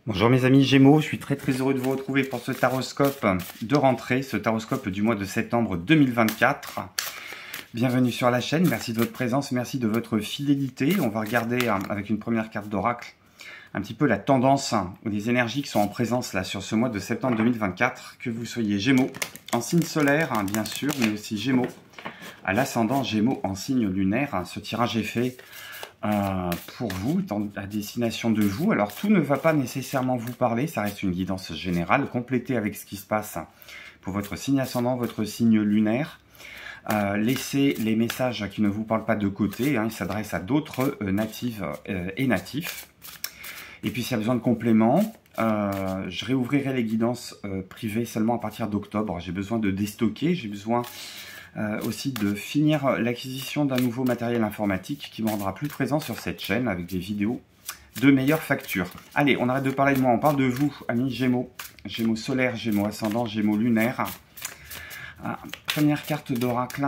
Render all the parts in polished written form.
Bonjour mes amis Gémeaux, je suis très heureux de vous retrouver pour ce taroscope de rentrée, ce taroscope du mois de septembre 2024. Bienvenue sur la chaîne, merci de votre présence, merci de votre fidélité. On va regarder avec une première carte d'oracle un petit peu la tendance ou les énergies qui sont en présence là sur ce mois de septembre 2024. Que vous soyez Gémeaux en signe solaire, bien sûr, mais aussi Gémeaux à l'ascendant, Gémeaux en signe lunaire. Ce tirage est fait pour vous, à destination de vous. Alors tout ne va pas nécessairement vous parler, ça reste une guidance générale, complétée avec ce qui se passe pour votre signe ascendant, votre signe lunaire. Laissez les messages qui ne vous parlent pas de côté, ils s'adressent à d'autres natives et natifs. Et puis s'il y a besoin de compléments, je réouvrirai les guidances privées seulement à partir d'octobre. J'ai besoin de déstocker, j'ai besoin aussi de finir l'acquisition d'un nouveau matériel informatique qui me rendra plus présent sur cette chaîne avec des vidéos de meilleure facture. Allez, on arrête de parler de moi, on parle de vous, amis Gémeaux. Gémeaux solaires, Gémeaux ascendant, Gémeaux lunaires. Première carte d'oracle.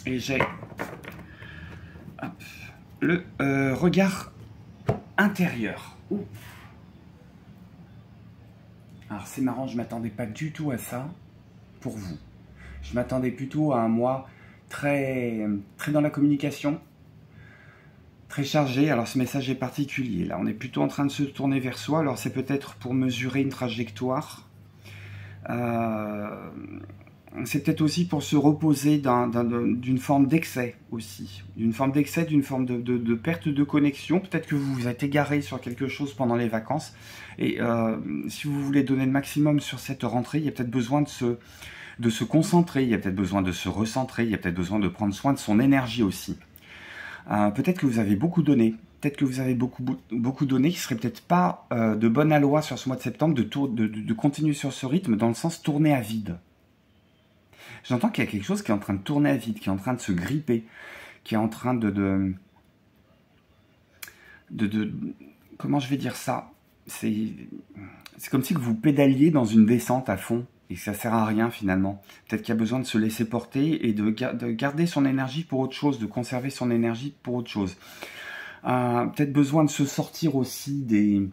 Et j'ai le regard intérieur. Ouh. Alors c'est marrant, je ne m'attendais pas du tout à ça pour vous. Je m'attendais plutôt à un mois très dans la communication, très chargé. Alors ce message est particulier. Là, on est plutôt en train de se tourner vers soi. Alors c'est peut-être pour mesurer une trajectoire. C'est peut-être aussi pour se reposer d'une forme d'excès aussi. D'une forme d'excès, d'une forme de perte de connexion. Peut-être que vous vous êtes égaré sur quelque chose pendant les vacances. Et si vous voulez donner le maximum sur cette rentrée, il y a peut-être besoin de se concentrer. Il y a peut-être besoin de se recentrer. Il y a peut-être besoin de prendre soin de son énergie aussi. Peut-être que vous avez beaucoup donné. Peut-être que vous avez beaucoup donné, qui serait peut-être pas de bonne aloi sur ce mois de septembre de continuer sur ce rythme, dans le sens tourner à vide. J'entends qu'il y a quelque chose qui est en train de tourner à vide, qui est en train de se gripper, qui est en train de comment je vais dire ça? C'est comme si vous pédaliez dans une descente à fond et que ça sert à rien finalement. Peut-être qu'il y a besoin de se laisser porter et de garder son énergie pour autre chose, de conserver son énergie pour autre chose. Peut-être besoin de se sortir aussi de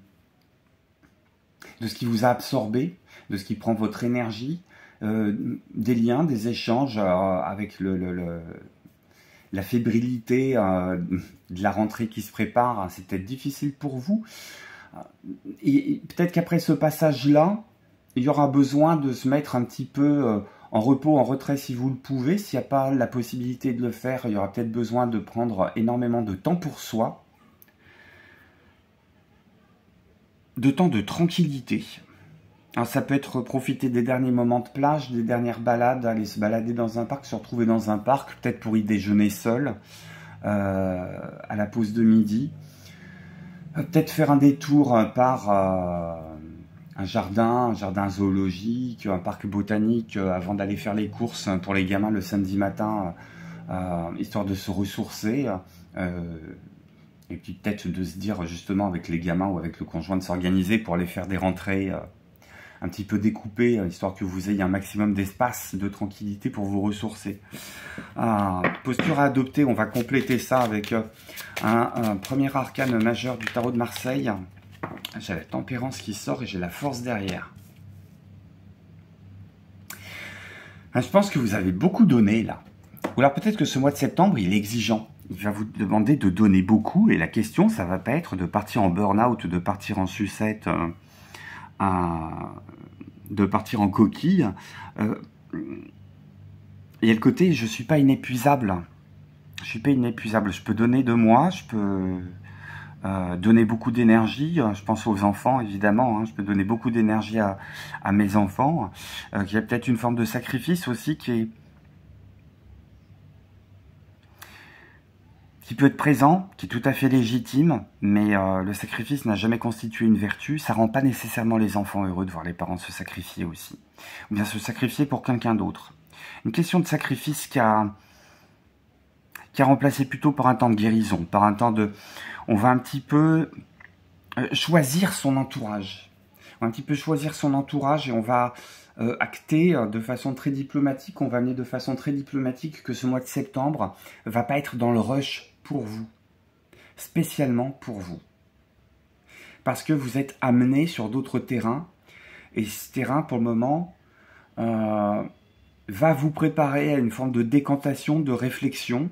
ce qui vous a absorbé, de ce qui prend votre énergie, des liens, des échanges avec la fébrilité de la rentrée qui se prépare. C'est peut-être difficile pour vous. Et peut-être qu'après ce passage-là, il y aura besoin de se mettre un petit peu en repos, en retrait si vous le pouvez. S'il n'y a pas la possibilité de le faire, il y aura peut-être besoin de prendre énormément de temps pour soi. De temps de tranquillité. Alors ça peut être profiter des derniers moments de plage, des dernières balades, aller se balader dans un parc, se retrouver dans un parc, peut-être pour y déjeuner seul, à la pause de midi. Peut-être faire un détour par un jardin zoologique, un parc botanique, avant d'aller faire les courses pour les gamins le samedi matin, histoire de se ressourcer. Et puis peut-être de se dire justement avec les gamins ou avec le conjoint de s'organiser pour aller faire des rentrées un petit peu découpées, histoire que vous ayez un maximum d'espace, de tranquillité pour vous ressourcer. Posture à adopter, on va compléter ça avec un premier arcane majeur du tarot de Marseille. J'ai la tempérance qui sort et j'ai la force derrière. Je pense que vous avez beaucoup donné là. Ou alors peut-être que ce mois de septembre, il est exigeant. Il va vous demander de donner beaucoup et la question, ça va pas être de partir en burn-out, de partir en sucette, de partir en coquille. Il y a le côté, je suis pas inépuisable. Je suis pas inépuisable. Je peux donner de moi, je peux donner beaucoup d'énergie. Je pense aux enfants, évidemment. Je peux donner beaucoup d'énergie à mes enfants. Il y a peut-être une forme de sacrifice aussi qui peut être présent, qui est tout à fait légitime, mais le sacrifice n'a jamais constitué une vertu. Ça rend pas nécessairement les enfants heureux de voir les parents se sacrifier aussi. Ou bien se sacrifier pour quelqu'un d'autre. Une question de sacrifice qui a remplacé plutôt par un temps de guérison, par un temps de... On va un petit peu choisir son entourage. On va un petit peu choisir son entourage et on va acter de façon très diplomatique, on va amener de façon très diplomatique que ce mois de septembre va pas être dans le rush pour vous. spécialement pour vous. Parce que vous êtes amené sur d'autres terrains, et ce terrain, pour le moment, va vous préparer à une forme de décantation, de réflexion.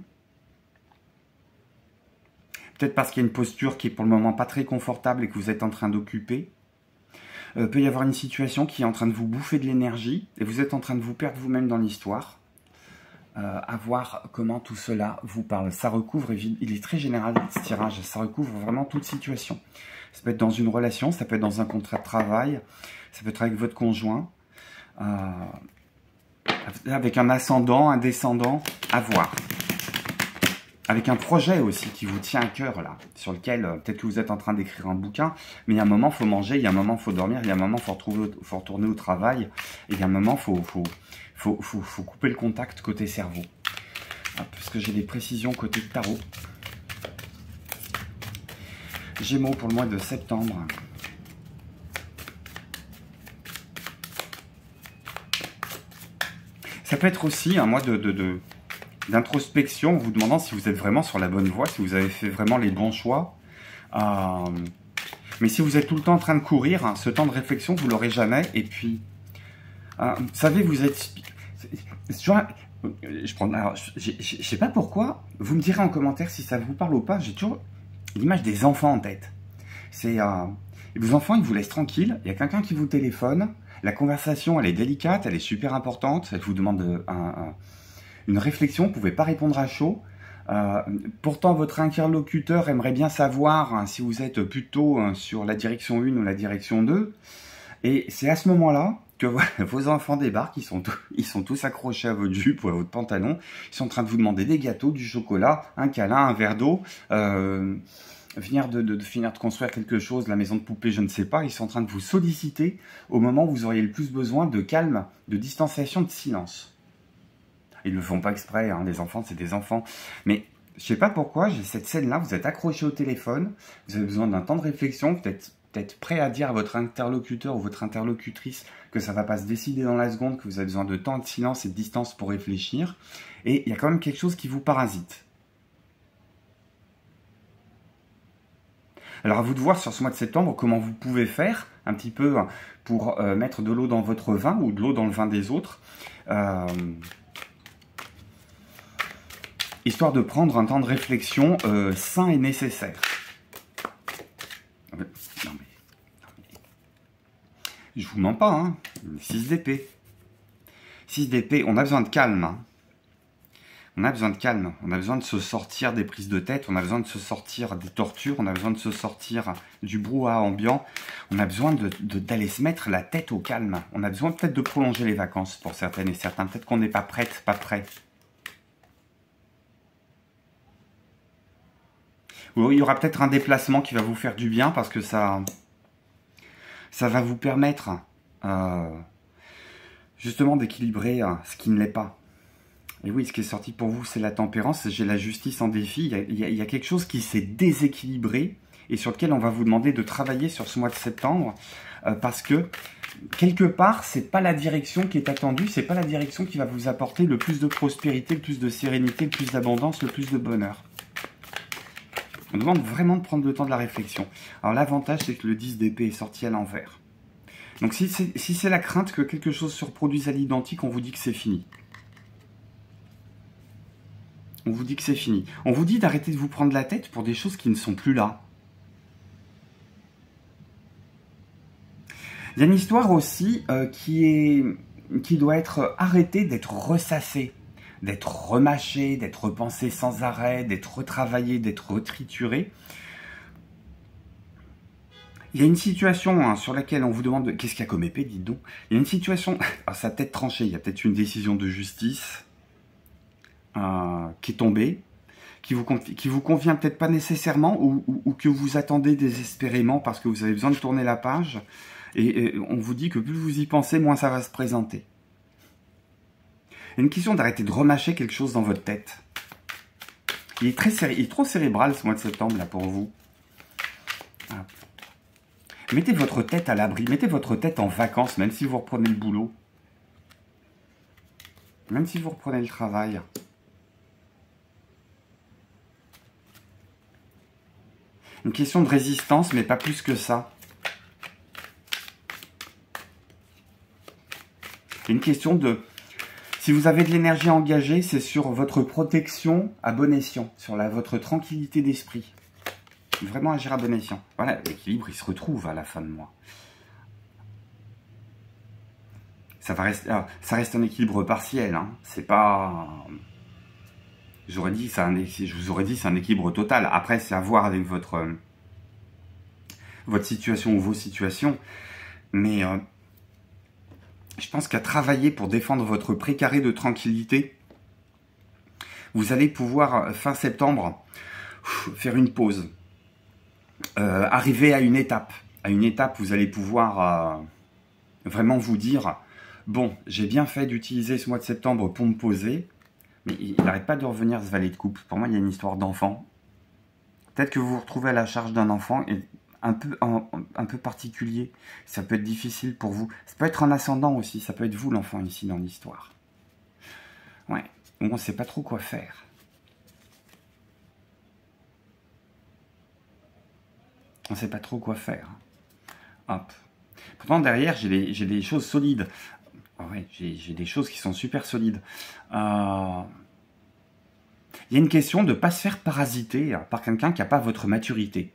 Peut-être parce qu'il y a une posture qui est pour le moment pas très confortable et que vous êtes en train d'occuper. Peut y avoir une situation qui est en train de vous bouffer de l'énergie et vous êtes en train de vous perdre vous-même dans l'histoire. À voir comment tout cela vous parle. Ça recouvre, il est très général ce tirage, ça recouvre vraiment toute situation. Ça peut être dans une relation, ça peut être dans un contrat de travail, ça peut être avec votre conjoint, avec un ascendant, un descendant, à voir. Avec un projet aussi qui vous tient à cœur là, sur lequel peut-être que vous êtes en train d'écrire un bouquin, mais il y a un moment, il faut manger, il y a un moment, il faut dormir, il y a un moment, il faut retourner au travail, et il y a un moment, il faut couper le contact côté cerveau. Parce que j'ai des précisions côté tarot. Gémeaux pour le mois de septembre. Ça peut être aussi un mois d'introspection, en vous demandant si vous êtes vraiment sur la bonne voie, si vous avez fait vraiment les bons choix. Mais si vous êtes tout le temps en train de courir, ce temps de réflexion, vous l'aurez jamais. Et puis, vous savez, vous êtes... Je sais pas pourquoi, vous me direz en commentaire si ça vous parle ou pas, j'ai toujours l'image des enfants en tête. C'est vos enfants, ils vous laissent tranquille, il y a quelqu'un qui vous téléphone, la conversation, elle est délicate, elle est super importante, elle vous demande une réflexion, vous ne pouvez pas répondre à chaud. Pourtant, votre interlocuteur aimerait bien savoir si vous êtes plutôt sur la direction 1 ou la direction 2. Et c'est à ce moment-là que vos enfants débarquent, ils sont tous accrochés à votre jupe ou à votre pantalon, ils sont en train de vous demander des gâteaux, du chocolat, un câlin, un verre d'eau, finir de construire quelque chose, la maison de poupée, je ne sais pas, ils sont en train de vous solliciter au moment où vous auriez le plus besoin de calme, de distanciation, de silence. Ils ne le font pas exprès, hein, les enfants, c'est des enfants. Mais je ne sais pas pourquoi, j'ai cette scène-là, vous êtes accroché au téléphone, vous avez besoin d'un temps de réflexion, peut-être prêt à dire à votre interlocuteur ou votre interlocutrice que ça ne va pas se décider dans la seconde, que vous avez besoin de temps de silence et de distance pour réfléchir. Et il y a quand même quelque chose qui vous parasite. Alors à vous de voir sur ce mois de septembre comment vous pouvez faire un petit peu pour mettre de l'eau dans votre vin ou de l'eau dans le vin des autres. Histoire de prendre un temps de réflexion sain et nécessaire. Non mais, je vous mens pas, hein. 6 d'épée. 6 d'épée, on a besoin de calme. Hein. On a besoin de calme, on a besoin de se sortir des prises de tête, on a besoin de se sortir des tortures, on a besoin de se sortir du brouhaha ambiant, on a besoin d'aller se mettre la tête au calme. On a besoin peut-être de prolonger les vacances pour certaines et certains, peut-être qu'on n'est pas prête, pas prêt. Ou il y aura peut-être un déplacement qui va vous faire du bien parce que ça va vous permettre justement d'équilibrer ce qui ne l'est pas. Et oui, ce qui est sorti pour vous, c'est la tempérance. J'ai la justice en défi. Il y a quelque chose qui s'est déséquilibré et sur lequel on va vous demander de travailler sur ce mois de septembre parce que quelque part, c'est pas la direction qui est attendue, c'est pas la direction qui va vous apporter le plus de prospérité, le plus de sérénité, le plus d'abondance, le plus de bonheur. On demande vraiment de prendre le temps de la réflexion. Alors l'avantage, c'est que le 10 d'épée est sorti à l'envers. Donc si c'est la crainte que quelque chose se reproduise à l'identique, on vous dit que c'est fini. On vous dit que c'est fini. On vous dit d'arrêter de vous prendre la tête pour des choses qui ne sont plus là. Il y a une histoire aussi qui doit être arrêtée d'être ressassée, d'être remâchée, d'être repensée sans arrêt, d'être retravaillée, d'être retriturée. Il y a une situation sur laquelle on vous demande... Qu'est-ce qu'il y a comme épée, dites donc? Il y a une situation... Alors, ça a peut-être tranché, il y a peut-être une décision de justice qui est tombée, qui vous convient peut-être pas nécessairement ou que vous attendez désespérément parce que vous avez besoin de tourner la page et on vous dit que plus vous y pensez, moins ça va se présenter. Il y a une question d'arrêter de remâcher quelque chose dans votre tête. Il est trop cérébral ce mois de septembre là pour vous. Voilà. Mettez votre tête à l'abri, mettez votre tête en vacances même si vous reprenez le boulot. Même si vous reprenez le travail. Une question de résistance, mais pas plus que ça. Une question de... Si vous avez de l'énergie engagée, c'est sur votre protection à bon escient, sur votre tranquillité d'esprit. Vraiment agir à bon escient. Voilà, l'équilibre, il se retrouve à la fin de mois. Ça reste un équilibre partiel. Hein. C'est pas... je vous aurais dit, c'est un équilibre total. Après, c'est à voir avec votre situation ou vos situations. Mais... je pense qu'à travailler pour défendre votre précaré de tranquillité, vous allez pouvoir, fin septembre, faire une pause. Arriver à une étape. À une étape, vous allez pouvoir vraiment vous dire, bon, j'ai bien fait d'utiliser ce mois de septembre pour me poser, mais il n'arrête pas de revenir ce valet de coupe. Pour moi, il y a une histoire d'enfant. Peut-être que vous vous retrouvez à la charge d'un enfant et un peu particulier, ça peut être difficile pour vous. Ça peut être un ascendant aussi, ça peut être vous l'enfant ici dans l'histoire. Ouais, on ne sait pas trop quoi faire. On ne sait pas trop quoi faire. Hop. Pourtant derrière, j'ai des choses solides. Oh ouais, j'ai des choses qui sont super solides. Il y a une question de ne pas se faire parasiter par quelqu'un qui n'a pas votre maturité.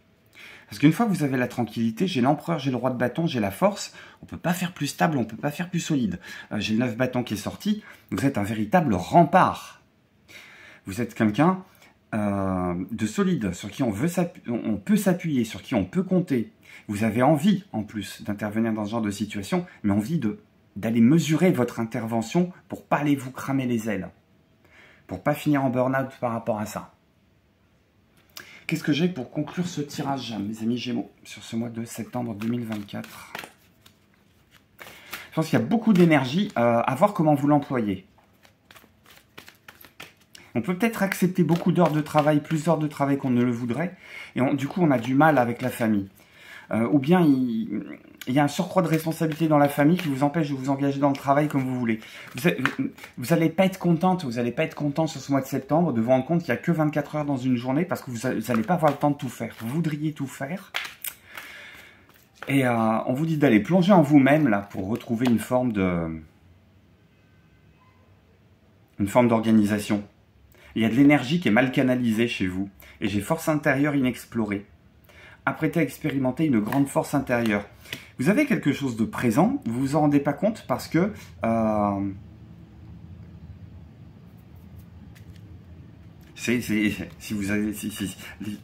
Parce qu'une fois que vous avez la tranquillité, j'ai l'empereur, j'ai le roi de bâton, j'ai la force, on ne peut pas faire plus stable, on ne peut pas faire plus solide. J'ai le 9 bâton qui est sorti, vous êtes un véritable rempart. Vous êtes quelqu'un de solide, sur qui on peut s'appuyer, sur qui on peut compter. Vous avez envie, en plus, d'intervenir dans ce genre de situation, mais envie d'aller mesurer votre intervention pour ne pas aller vous cramer les ailes. Pour ne pas finir en burn-out par rapport à ça. Qu'est-ce que j'ai pour conclure ce tirage, mes amis Gémeaux, sur ce mois de septembre 2024? Je pense qu'il y a beaucoup d'énergie à voir comment vous l'employez. On peut peut-être accepter beaucoup d'heures de travail, plus d'heures de travail qu'on ne le voudrait, et du coup on a du mal avec la famille. Ou bien il y a un surcroît de responsabilité dans la famille qui vous empêche de vous engager dans le travail comme vous voulez. Vous n'allez pas être contente, vous n'allez pas être content sur ce mois de septembre de vous rendre compte qu'il n'y a que 24 heures dans une journée parce que vous n'allez pas avoir le temps de tout faire. Vous voudriez tout faire. Et on vous dit d'aller plonger en vous-même là pour retrouver une forme d'organisation. Il y a de l'énergie qui est mal canalisée chez vous. Et j'ai force intérieure inexplorée. Apprêtez à expérimenter une grande force intérieure. Vous avez quelque chose de présent, vous vous en rendez pas compte parce que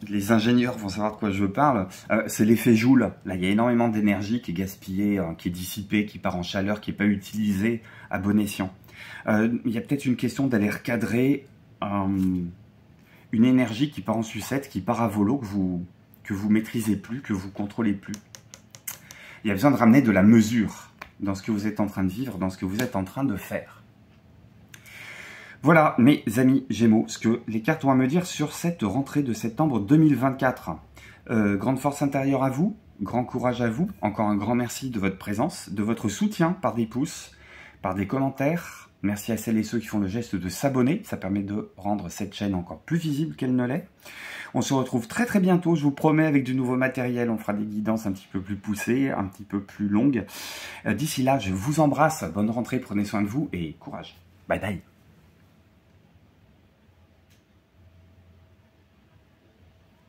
les ingénieurs vont savoir de quoi je parle, c'est l'effet Joule. Là, il y a énormément d'énergie qui est gaspillée, qui est dissipée, qui part en chaleur, qui n'est pas utilisée à bon escient. Il y a peut-être une question d'aller recadrer une énergie qui part en sucette, qui part à volo, que vous maîtrisez plus, que vous contrôlez plus. Il y a besoin de ramener de la mesure dans ce que vous êtes en train de vivre, dans ce que vous êtes en train de faire. Voilà, mes amis Gémeaux, ce que les cartes ont à me dire sur cette rentrée de septembre 2024. Grande force intérieure à vous, grand courage à vous. Encore un grand merci de votre présence, de votre soutien par des pouces, par des commentaires. Merci à celles et ceux qui font le geste de s'abonner. Ça permet de rendre cette chaîne encore plus visible qu'elle ne l'est. On se retrouve très très bientôt, je vous promets, avec du nouveau matériel. On fera des guidances un petit peu plus poussées, un petit peu plus longues. D'ici là, je vous embrasse. Bonne rentrée, prenez soin de vous et courage. Bye bye.